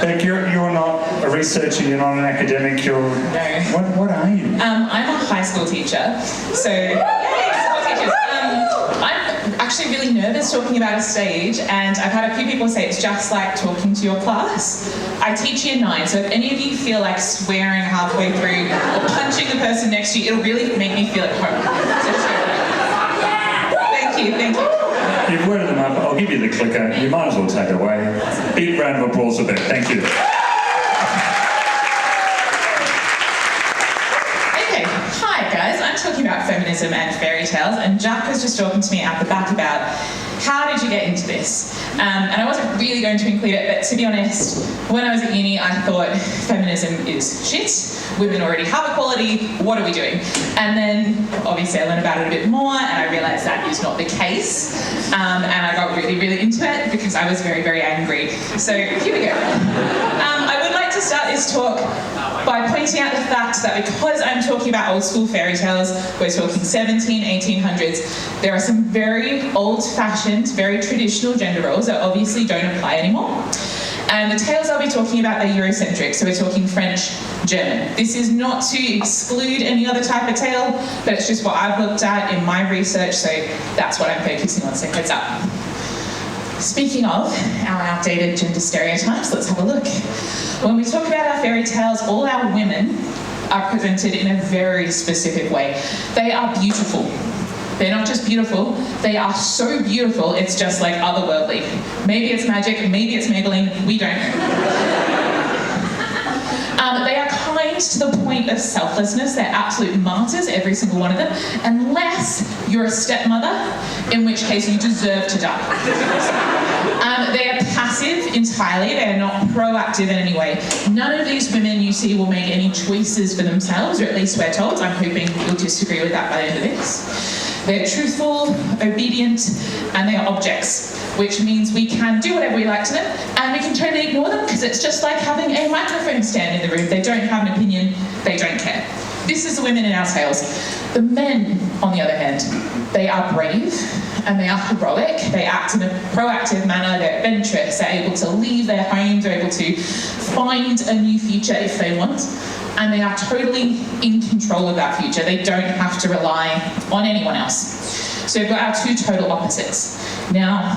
Beck, you're not a researcher, you're not an academic, you're... No. What are you? I'm a high school teacher, so... I'm actually really nervous talking about a stage, and I've had a few people say it's just like talking to your class. I teach year 9, so if any of you feel like swearing halfway through or punching the person next to you, it'll really make me feel at home. So, thank you. You've worded them up. I'll give you the clicker. You might as well take it away. Big round of applause for Beck. Thank you. Okay, hi guys. I'm talking about feminism and fairy tales, and Jack was just talking to me at the back about how did you get into this? And I wasn't really going to include it, but to be honest, when I was at uni, I thought feminism is shit. Women already have equality. What are we doing? And then, obviously, I learned about it a bit more, and I realised that is not the case. And I got really, really into it because I was very, very angry. So here we go. I would like to start this talk by pointing out the fact that because I'm talking about old school fairy tales, we're talking 1800s, there are some very old-fashioned, very traditional gender roles that obviously don't apply anymore. And the tales I'll be talking about are Eurocentric, so we're talking French, German. This is not to exclude any other type of tale, but it's just what I've looked at in my research, so that's what I'm focusing on, so heads up. Speaking of our outdated gender stereotypes, let's have a look. When we talk about our fairy tales, all our women are presented in a very specific way. They are beautiful. They're not just beautiful, they are so beautiful, it's just like otherworldly. Maybe it's magic, maybe it's Maybelline, we don't know. They are kind to the point of selflessness. They're absolute martyrs, every single one of them, unless you're a stepmother, in which case you deserve to die. They are passive entirely. They are not proactive in any way. None of these women you see will make any choices for themselves, or at least we're told. I'm hoping you'll disagree with that by the end of this. They're truthful, obedient, and they are objects, which means we can do whatever we like to them, and we can totally ignore them because it's just like having a microphone stand in the room. They don't have an opinion, they don't care. This is the women in our tales. The men, on the other hand, they are brave and they are heroic. They act in a proactive manner, they're adventurous, they're able to leave their homes, they're able to find a new future if they want. And they are totally in control of that future. They don't have to rely on anyone else. So we've got our two total opposites. Now,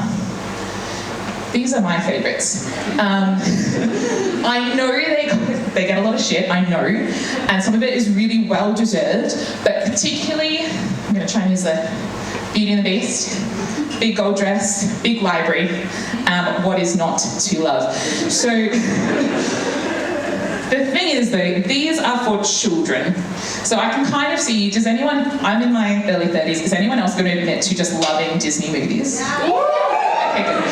these are my favourites. I know they get a lot of shit, I know, and some of it is really well deserved, but particularly, I'm going to try and use the Beauty and the Beast, big gold dress, big library, what is not to love? So, the thing is though, these are for children. So I can kind of see, I'm in my early 30s, is anyone else going to admit to just loving Disney movies? Okay, good.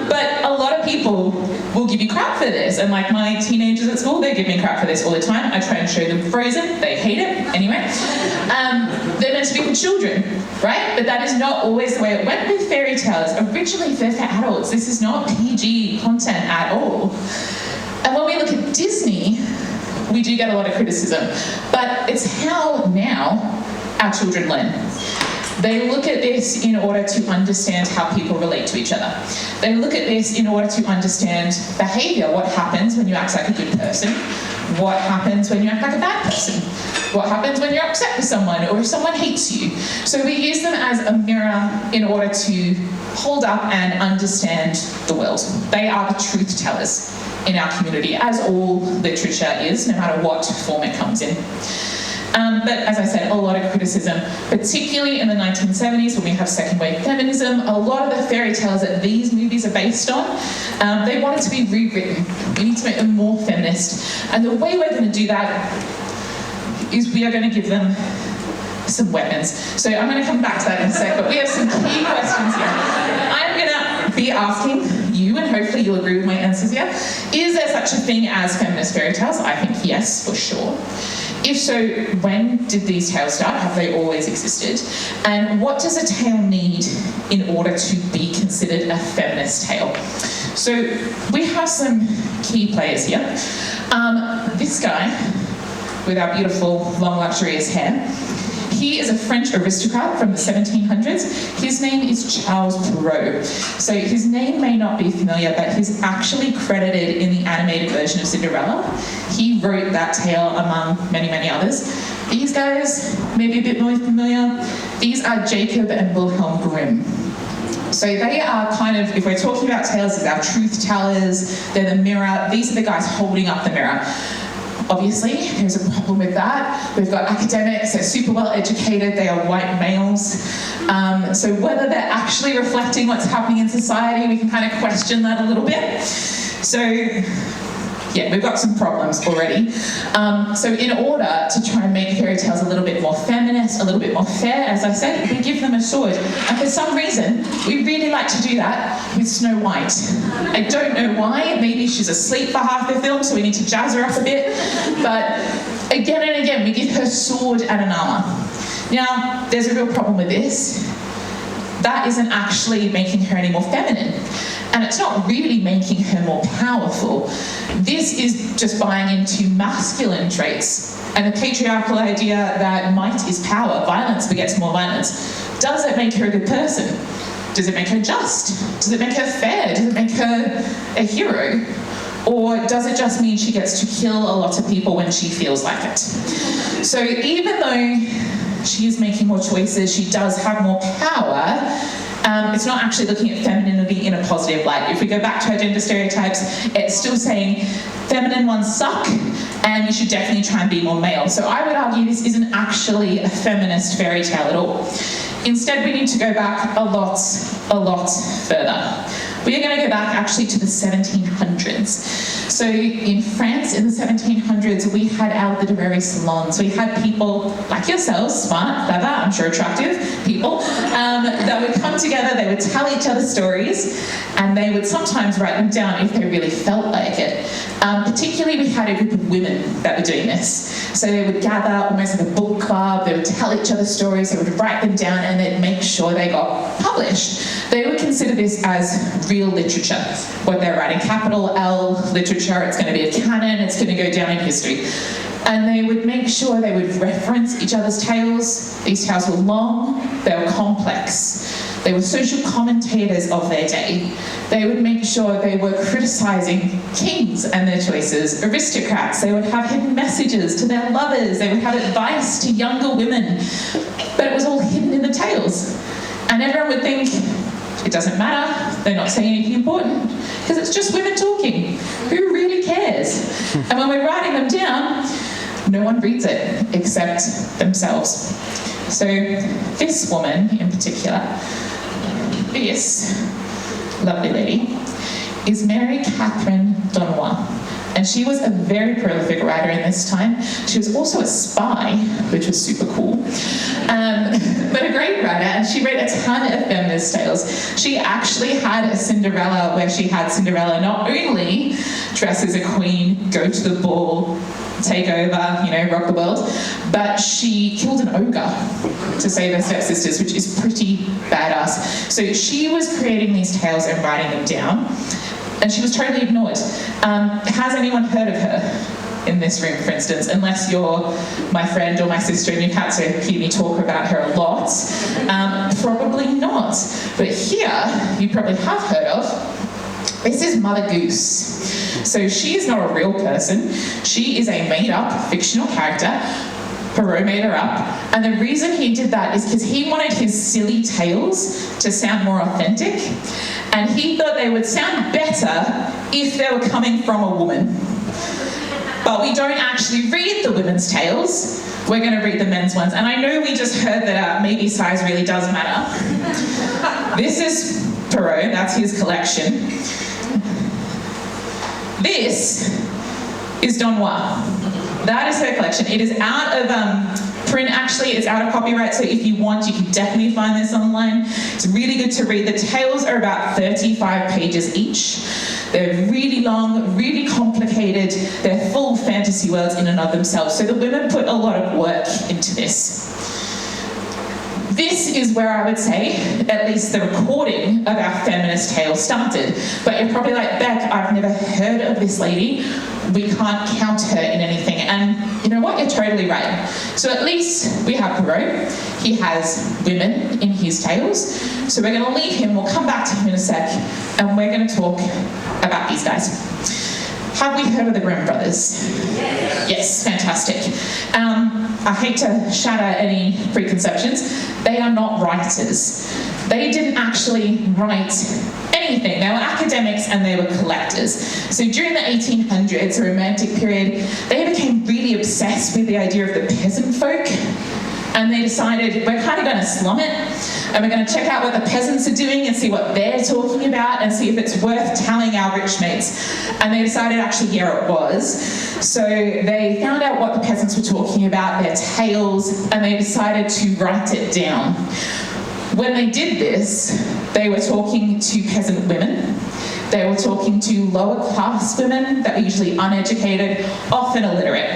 But a lot of people will give you crap for this, and like my teenagers at school, they give me crap for this all the time. I try and show them Frozen, they hate it, anyway. They're meant to be for children, right? But that is not always the way it went with fairy tales. Originally they're for adults. This is not PG content at all. And when we look at Disney, we do get a lot of criticism, but it's how now our children learn. They look at this in order to understand how people relate to each other. They look at this in order to understand behaviour, what happens when you act like a good person, what happens when you act like a bad person, what happens when you're upset with someone or if someone hates you. So we use them as a mirror in order to hold up and understand the world. They are the truth tellers in our community, as all literature is, no matter what form it comes in. But as I said, a lot of criticism, particularly in the 1970s when we have second wave feminism. A lot of the fairy tales that these movies are based on, they wanted to be rewritten. We need to make them more feminist. And the way we're going to do that is we are going to give them some weapons. So I'm going to come back to that in a sec, but we have some key questions here. I'm going to be asking you, and hopefully you'll agree with my answers here, is there such a thing as feminist fairy tales? I think yes, for sure. If so, when did these tales start? Have they always existed? And what does a tale need in order to be considered a feminist tale? So we have some key players here. This guy, with our beautiful, long, luxurious hair, He is a French aristocrat from the 1700s. His name is Charles Perrault. So his name may not be familiar, but he's actually credited in the animated version of Cinderella. He wrote that tale among many, many others. These guys, maybe a bit more familiar, these are Jacob and Wilhelm Grimm. So they are kind of, if we're talking about tales, they're our truth tellers, they're the mirror. These are the guys holding up the mirror. Obviously, there's a problem with that. We've got academics, they're super well educated, they are white males. So whether they're actually reflecting what's happening in society, we can kind of question that a little bit. So yeah, we've got some problems already. So in order to try and make fairy tales a little bit more feminist, a little bit more fair, as I said, we give them a sword. And for some reason, we really like to do that with Snow White. I don't know why. Maybe she's asleep for half the film, so we need to jazz her up a bit. But again and again, we give her sword and an armor. Now, there's a real problem with this. That isn't actually making her any more feminine. And it's not really making her more powerful. This is just buying into masculine traits and the patriarchal idea that might is power, violence begets more violence. Does it make her a good person? Does it make her just? Does it make her fair? Does it make her a hero? Or does it just mean she gets to kill a lot of people when she feels like it? So even though she is making more choices, she does have more power, it's not actually looking at femininity in a positive light. If we go back to our gender stereotypes, it's still saying feminine ones suck and you should definitely try and be more male. So I would argue this isn't actually a feminist fairy tale at all. Instead, we need to go back a lot further. We are going to go back actually to the 1700s. So in France in the 1700s, we had our literary salons. We had people like yourselves, smart, clever, I'm sure attractive people, that would come together, they would tell each other stories, and they would sometimes write them down if they really felt like it. Particularly, we had a group of women that were doing this. So they would gather almost like a book club, they would tell each other stories, they would write them down, and they'd make sure they got published. They would consider this as real literature. What they're writing, capital L literature, it's going to be a canon, it's going to go down in history. And they would make sure they would reference each other's tales. These tales were long, they were complex. They were social commentators of their day. They would make sure they were criticising kings and their choices, aristocrats. They would have hidden messages to their lovers. They would have advice to younger women. But it was all hidden in the tales. And everyone would think, it doesn't matter, they're not saying anything important, because it's just women talking. Who really cares? And when we're writing them down, no one reads it except themselves. So this woman in particular, this lovely lady, is Mary Catherine Donois. And she was a very prolific writer in this time. She was also a spy, which was super cool, but a great writer, and she wrote a ton of feminist tales. She actually had a Cinderella where she had Cinderella not only dress as a queen, go to the ball, take over, rock the world, but she killed an ogre to save her stepsisters, which is pretty badass. So she was creating these tales and writing them down, and she was totally ignored. Has anyone heard of her in this room, for instance? Unless you're my friend or my sister and you've had to hear me talk about her a lot. Probably not. But here, you probably have heard of, this is Mother Goose. So she is not a real person. She is a made-up fictional character. Perrault made her up. And the reason he did that is because he wanted his silly tales to sound more authentic. And he thought they would sound better if they were coming from a woman. But we don't actually read the women's tales. We're going to read the men's ones. And I know we just heard that maybe size really does matter. This is Perrault, that's his collection. This is Donois. That is her collection. It is out of print, actually. It's out of copyright, so if you want, you can definitely find this online. It's really good to read. The tales are about 35 pages each. They're really long, really complicated. They're full fantasy worlds in and of themselves. So the women put a lot of work into this. This is where I would say, at least the recording of our feminist tale started. But you're probably like, Beck, I've never heard of this lady. We can't count her in anything. And you know what? You're totally right. So at least we have Perot. He has women in his tales. So we're going to leave him. We'll come back to him in a sec. And we're going to talk about these guys. Have we heard of the Grimm brothers? Yes, fantastic. I hate to shatter any preconceptions. They are not writers. They didn't actually write anything. They were academics and they were collectors. So during the 1800s, the Romantic period, they became really obsessed with the idea of the peasant folk. And they decided, we're kind of going to slum it, and we're going to check out what the peasants are doing and see what they're talking about and see if it's worth telling our rich mates. And they decided, actually, yeah, it was. So they found out what the peasants were talking about, their tales, and they decided to write it down. When they did this, they were talking to peasant women. They were talking to lower class women that were usually uneducated, often illiterate.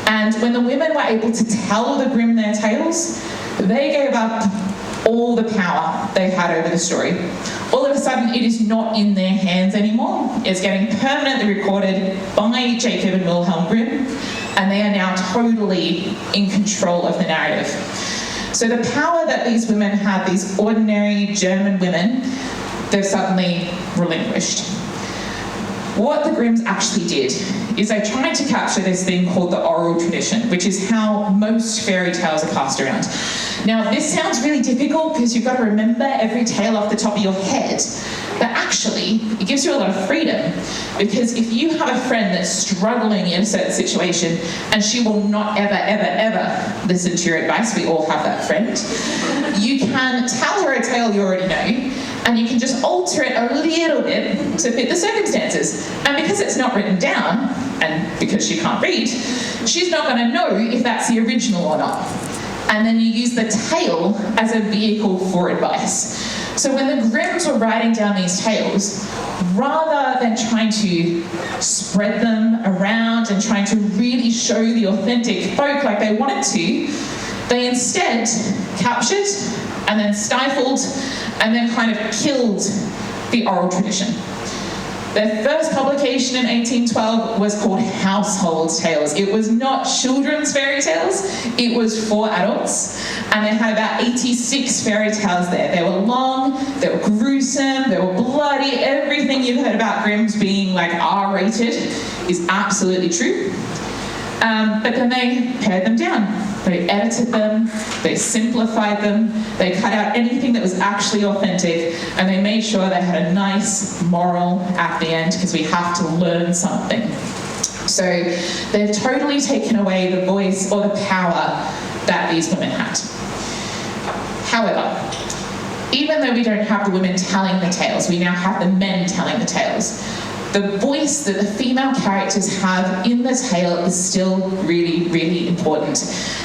And when the women were able to tell the Grimm their tales, they gave up all the power they had over the story. All of a sudden, it is not in their hands anymore. It's getting permanently recorded by Jacob and Wilhelm Grimm, and they are now totally in control of the narrative. So the power that these women had, these ordinary German women, they've suddenly relinquished. What the Grimms actually did is they tried to capture this thing called the oral tradition, which is how most fairy tales are passed around. Now, this sounds really difficult because you've got to remember every tale off the top of your head, but actually, it gives you a lot of freedom, because if you have a friend that's struggling in a certain situation and she will not ever, ever, ever listen to your advice, we all have that friend, you can tell her a tale you already know, and you can just alter it a little bit to fit the circumstances. And because it's not written down, and because she can't read, she's not going to know if that's the original or not. And then you use the tale as a vehicle for advice. So when the Grimms were writing down these tales, rather than trying to spread them around and trying to really show the authentic folk like they wanted to, they instead captured and then stifled and then kind of killed the oral tradition. Their first publication in 1812 was called Household Tales. It was not children's fairy tales, it was for adults. And they had about 86 fairy tales there. They were long, they were gruesome, they were bloody. Everything you've heard about Grimm's being like R-rated is absolutely true. But then they pared them down. They edited them, they simplified them, they cut out anything that was actually authentic, and they made sure they had a nice moral at the end, because we have to learn something. So they've totally taken away the voice or the power that these women had. However, even though we don't have the women telling the tales, we now have the men telling the tales. The voice that the female characters have in the tale is still really, really important.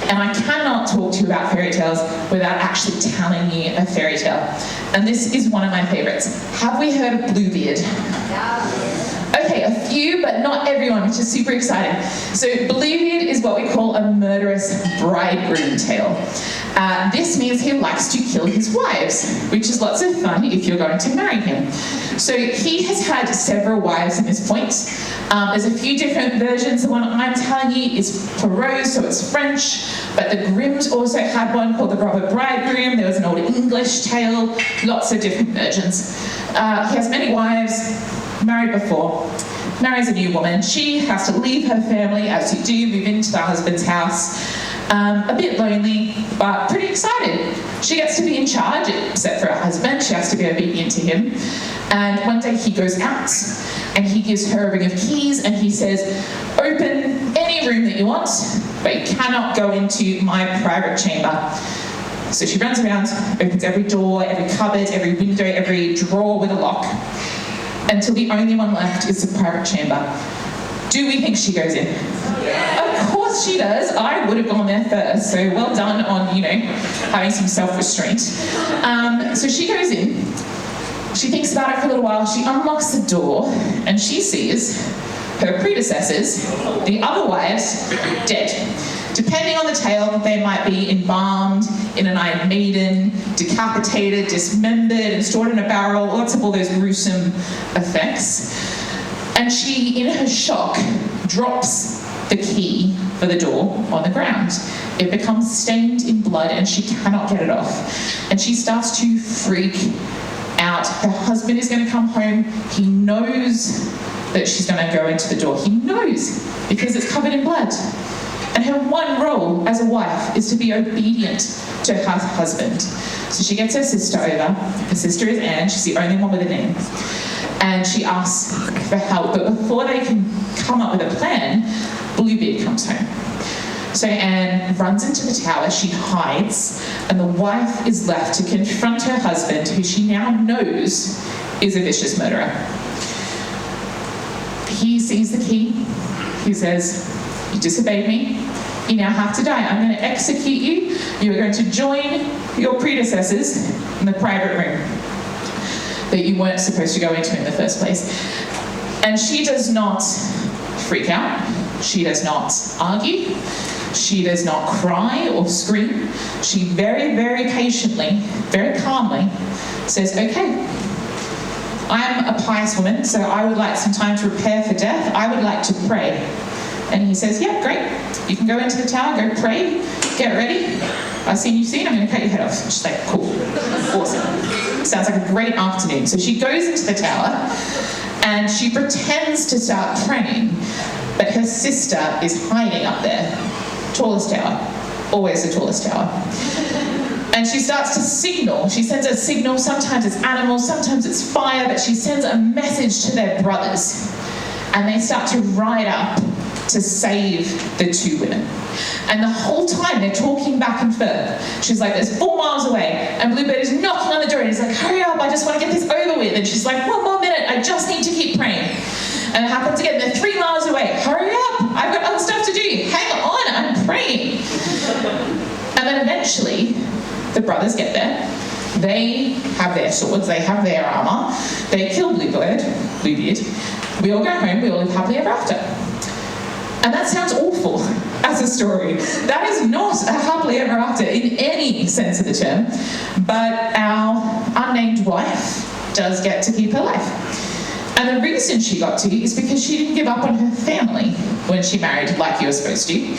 And I cannot talk to you about fairy tales without actually telling you a fairy tale. And this is one of my favourites. Have we heard of Bluebeard? Okay, a few, but not everyone, which is super exciting. So Bluebeard is what we call a murderous bridegroom tale. This means he likes to kill his wives, which is lots of fun if you're going to marry him. So he has had several wives at this point. There's a few different versions. The one I'm telling you is Perot, so it's French, but the Grimms also had one called the Robber Bridegroom. There was an Old English tale, lots of different versions. He has many wives, married before, marries a new woman. She has to leave her family, as you do, move into the husband's house. A bit lonely, but pretty excited. She gets to be in charge, except for her husband. She has to be obedient to him. And one day he goes out, and he gives her a ring of keys, and he says, open any room that you want, but you cannot go into my private chamber. So she runs around, opens every door, every cupboard, every window, every drawer with a lock, until the only one left is the private chamber. Do we think she goes in? Yeah. Of course she does. I would have gone there first, so well done on, having some self-restraint. So she goes in, she thinks about it for a little while, she unlocks the door, and she sees her predecessors, the other wives, dead. Depending on the tale, they might be embalmed in an Iron Maiden, decapitated, dismembered, and stored in a barrel, lots of all those gruesome effects. And she, in her shock, drops the key for the door on the ground. It becomes stained in blood and she cannot get it off. And she starts to freak out. Her husband is going to come home. He knows that she's going to go into the door. He knows because it's covered in blood. And her one role as a wife is to be obedient to her husband. So she gets her sister over. Her sister is Anne. She's the only one with a name. And she asks for help. But before they can come up with a plan, Bluebeard comes home. So Anne runs into the tower, she hides, and the wife is left to confront her husband, who she now knows is a vicious murderer. He sees the key. He says, "You disobeyed me. You now have to die. I'm going to execute you. You are going to join your predecessors in the private room that you weren't supposed to go into in the first place." And she does not freak out. She does not argue. She does not cry or scream. She very, very patiently, very calmly says, "Okay, I am a pious woman, so I would like some time to prepare for death. I would like to pray." And he says, "Yeah, great. You can go into the tower, go pray, get ready. I've seen you soon, I'm going to cut your head off." She's like, "Cool, awesome. Sounds like a great afternoon." So she goes into the tower and she pretends to start praying, but her sister is hiding up there. Tallest tower, always the tallest tower. And she starts to signal. She sends a signal. Sometimes it's animals, sometimes it's fire, but she sends a message to their brothers. And they start to ride up to save the two women. And the whole time they're talking back and forth. She's like, "There's 4 miles away." And Bluebird is knocking on the door and he's like, "Hurry up, I just want to get this over with." And she's like, "1 more minute, I just need to keep praying." And it happens again. They're 3 miles away. "Hurry up, I've got other stuff to do. Hang on, I'm praying." And then eventually, the brothers get there. They have their swords, they have their armor. They kill Bluebeard. We all go home, we all live happily ever after. And that sounds awful as a story. That is not a happily ever after in any sense of the term. But our unnamed wife does get to keep her life. And the reason she got to is because she didn't give up on her family when she married like you were supposed to.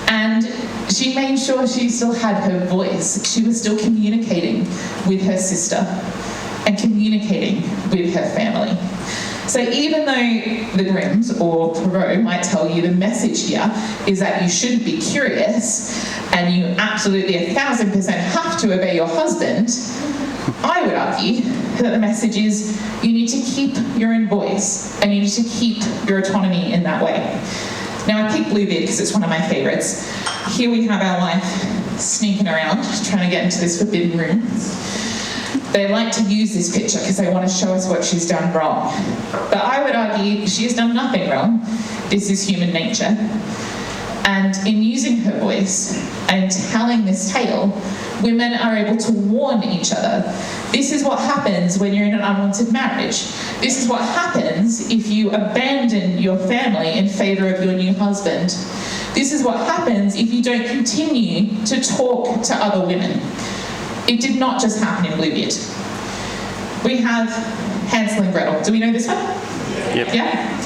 And she made sure she still had her voice. She was still communicating with her sister and communicating with her family. So even though the Grimms or Perot might tell you the message here is that you shouldn't be curious and you absolutely 1000% have to obey your husband, I would argue that the message is you need to keep your own voice and you need to keep your autonomy in that way. Now I picked Bluebeard because it's one of my favourites. Here we have our wife sneaking around trying to get into this forbidden room. They like to use this picture because they want to show us what she's done wrong. But I would argue she has done nothing wrong. This is human nature. And in using her voice and telling this tale, women are able to warn each other. This is what happens when you're in an unwanted marriage. This is what happens if you abandon your family in favour of your new husband. This is what happens if you don't continue to talk to other women. It did not just happen in Bluebeard. We have Hansel and Gretel. Do we know this one? Yep. Yeah?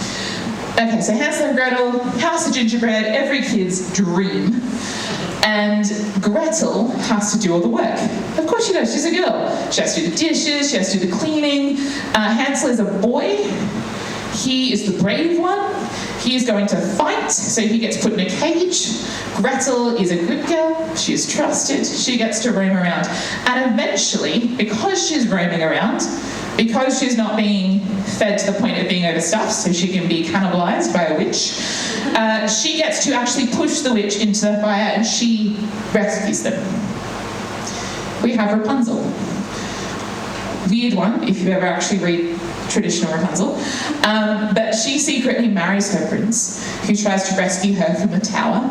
Okay, so Hansel and Gretel, House of Gingerbread, every kid's dream. And Gretel has to do all the work. Of course she does, she's a girl. She has to do the dishes, she has to do the cleaning. Hansel is a boy. He is the brave one. He is going to fight, so he gets put in a cage. Gretel is a good girl. She is trusted. She gets to roam around. And eventually, because she's roaming around, because she's not being fed to the point of being overstuffed, so she can be cannibalized by a witch, she gets to actually push the witch into the fire and she rescues them. We have Rapunzel. Weird one, if you ever actually read traditional Rapunzel. But she secretly marries her prince, who tries to rescue her from the tower.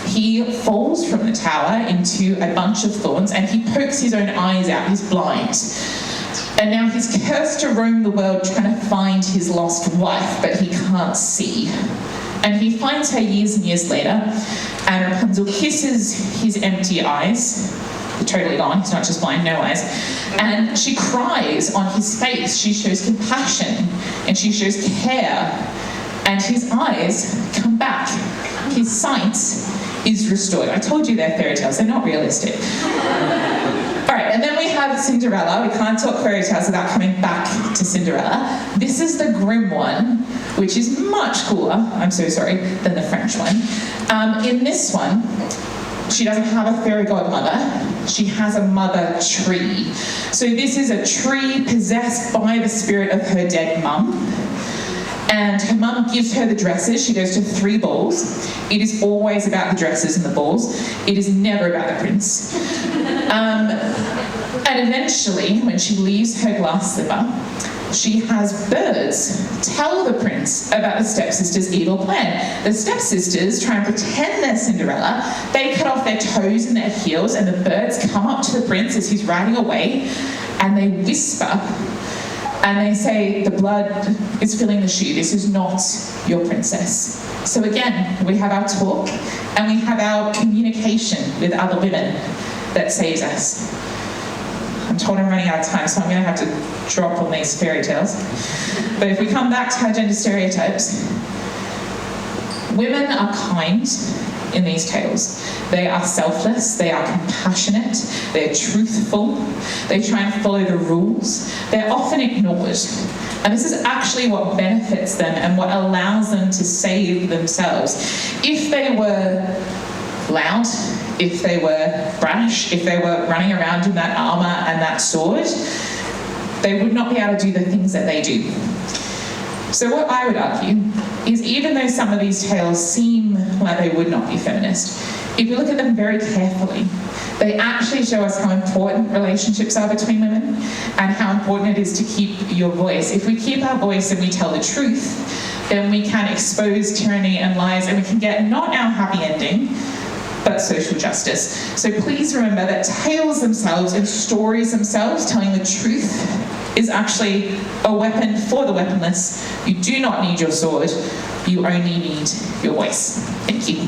He falls from the tower into a bunch of thorns and he pokes his own eyes out, he's blind. And now he's cursed to roam the world trying to find his lost wife, but he can't see And he finds her years and years later, and Rapunzel kisses his empty eyes. They're totally gone, he's not just blind, no eyes. And she cries on his face. She shows compassion and she shows care. And his eyes come back. His sight is restored. I told you they're fairy tales, they're not realistic. All right, and then we have Cinderella. We can't talk fairy tales without coming back to Cinderella. This is the grim one, which is much cooler, I'm so sorry, than the French one. In this one, she doesn't have a fairy godmother, she has a mother tree. So this is a tree possessed by the spirit of her dead mum. And her mum gives her the dresses. She goes to 3 balls. It is always about the dresses and the balls. It is never about the prince. And eventually, when she leaves her glass slipper, she has birds tell the prince about the stepsisters' evil plan. The stepsisters try and pretend they're Cinderella. They cut off their toes and their heels, and the birds come up to the prince as he's riding away, and they whisper, and they say, the blood is filling the shoe. This is not your princess. So again, we have our talk, and we have our communication with other women that saves us. I'm told I'm running out of time, so I'm going to have to drop on these fairy tales. But if we come back to our gender stereotypes, women are kind in these tales. They are selfless, they are compassionate, they're truthful, they try and follow the rules. They're often ignored. And this is actually what benefits them and what allows them to save themselves. If they were loud, if they were brash, if they were running around in that armour and that sword, they would not be able to do the things that they do. So what I would argue is, even though some of these tales seem like they would not be feminist, if you look at them very carefully, they actually show us how important relationships are between women and how important it is to keep your voice. If we keep our voice and we tell the truth, then we can expose tyranny and lies, and we can get not our happy ending, but social justice. So please remember that tales themselves and stories themselves, telling the truth, is actually a weapon for the weaponless. You do not need your sword, you only need your voice. Thank you.